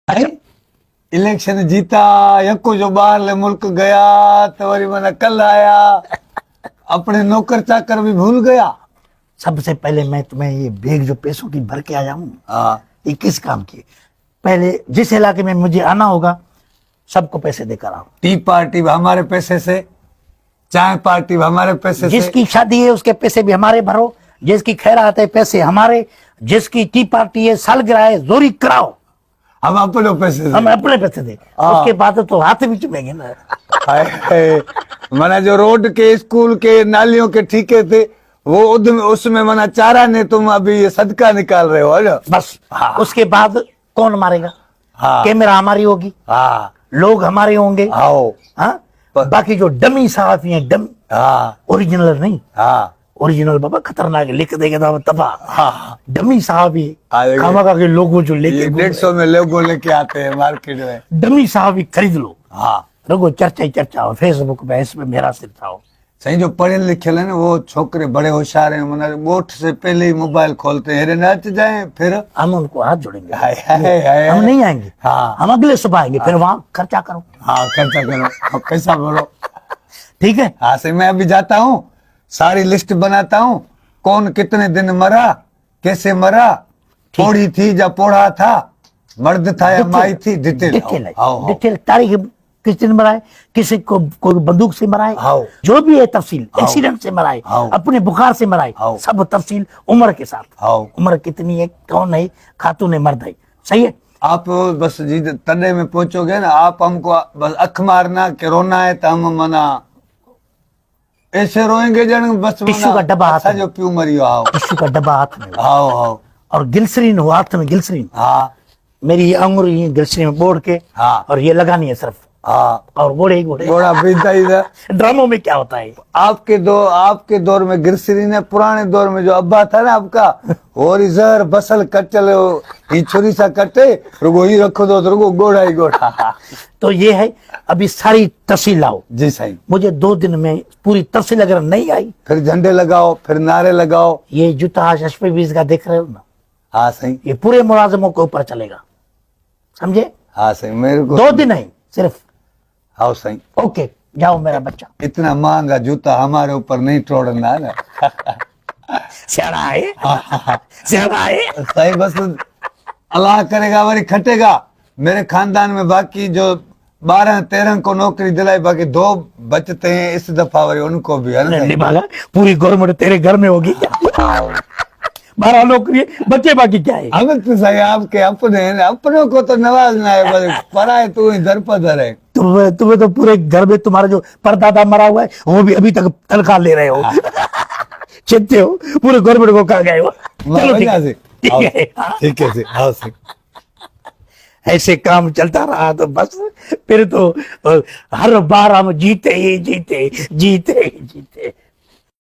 Election जीता यको जो बाहर मुल्क गया तो वरी मना कल आया, अपने नौकर चाकर भी भूल गया। सबसे पहले मैं तुम्हें ये बैग जो पैसों की भर के आया हूँ, हाँ, ये किस काम की? पहले जिस इलाके में मुझे आना होगा सबको पैसे देकर आओ। टी पार्टी भी हमारे पैसे से, चाय पार्टी भी हमारे पैसे से, जिसकी शादी है उसके पैसे भी हमारे भरो, जिसकी खैरात है पैसे हमारे, जिसकी टी पार्टी है सालगिरह है जोरी कराओ, हम अपने पैसे से। हम अपने पैसे दे। उसके बाद तो हाथ भी चुमेंगे ना। हाय हाय, मना जो रोड के, स्कूल के, नालियों के ठीके थे वो उसमें मना चारा ने तुम अभी ये सदका निकाल रहे हो ना बस। हाँ। उसके बाद कौन मारेगा? हाँ, कैमरा हमारी होगी, हाँ, लोग हमारे होंगे। आओ, हाँ, बाकी जो डमी साहब हैं, डम, हाँ, ओरिजिनल नहीं। हाँ, ओरिजिनल बाबा खतरनाक है, लिख देगा तो तबाह। हाँ, डमी साहब ही आएंगे। खामखा के लोगों जो ये लेके 150 में लोगों लेके आते हैं मार्केट में। डमी साहब ही खरीद लो, हाँ, रगो चर्चा ही चर्चा हो फेसबुक पे, इसमें मेरा सिर था। सही जो पढ़े लिखे है ना वो छोकरे बड़े होशियार हैं, मना वोट से पहले ही मोबाइल खोलते हैं, नाच जाए फिर हम उनको हाथ जोड़ेंगे। हाय हाय हाय, हम नहीं आएंगे, हाँ, हम अगले सुबह आएंगे, फिर वहां खर्चा करो। हाँ, खर्चा करो, हाँ, पैसा भरो। ठीक है? हाँ से मैं अभी जाता हूँ, सारी लिस्ट बनाता हूँ, कौन कितने दिन मरा, कैसे मरा, पोड़ी थी या पोड़ा था, मर्द था या माई थी, डिटेल डिटेल तारीख, किस दिन मराए, किसी को कोई बंदूक से मराए, आओ। जो भी है तफसील, एक्सीडेंट से मराए, आओ। अपने बुखार से मराए, आओ। सब तफसील उम्र के साथ। आओ। उम्र कितनी है, कौन है, खातून है, मर्द है, सही है? आप बस जी तने में पहुंचोगे ना, आप हमको बस अख मारना कि रोना है तो हम मना ऐसे रोएंगे जन बस टिश्यू का डब्बा हाथ में। जो प्यू मरियो। आओ, टिश्यू का डब्बा हाथ में, आओ, आओ, और गिल्सरीन हो हाथ में, गिल्सरीन। हाँ, मेरी ये अंगुरी ये गिल्सरीन में बोड़ के, हाँ, और ये लगानी है सिर्फ, हाँ, और घोड़े ही घोड़े। घोड़ा बीता इधर। ड्रामों में क्या होता है? आपके दौर में गिरसरीन है, पुराने दौर में जो अब्बा था ना आपका, और इधर बसल कटल ही छुरी सा कटे, रुगो ही रखो दो, रुगो घोड़ा ही घोड़ा। तो ये है, अभी सारी तफसील लाओ। जी सही, मुझे 2 दिन में पूरी तफसील अगर नहीं आई, फिर झंडे लगाओ, फिर नारे लगाओ। ये जूता अशफी बीस का देख रहे हो ना, हाँ सही, ये पूरे मुलाजमों के ऊपर चलेगा, समझे? हाँ सही, मेरे को 2 दिन है सिर्फ। हाँ सही, ओके, जाओ मेरा बच्चा। इतना महंगा जूता हमारे ऊपर नहीं तोड़ना है ना। सियाड़ा है, सियाड़ा है। सही, बस अल्लाह करेगा वरी खटेगा। मेरे खानदान में बाकी जो 12-13 को नौकरी दिलाई, बाकी 2 बचते हैं इस दफा, वरी उनको भी है ना। नहीं भागा, पूरी गवर्नमेंट तेरे घर में होगी क्या? 12 नौकरी, बच्चे बाकी क्या है? हमें तो सही, आपके अपने हैं, अपनों को तो नवाजना है, बस पराए तू ही दर पदर है। तुम्हें तो पूरे घर में तुम्हारा जो परदादा मरा हुआ है वो भी अभी तक तनख्वाह ले रहे हो। चिंते हो, पूरे गवर्नमेंट को कर गए हो। चलो ठीक है, ठीक है, हाँ। ठीक है जी, हाँ सही। ऐसे काम चलता रहा तो बस फिर तो हर बार हम जीते ही जीते, जीते ही जीते।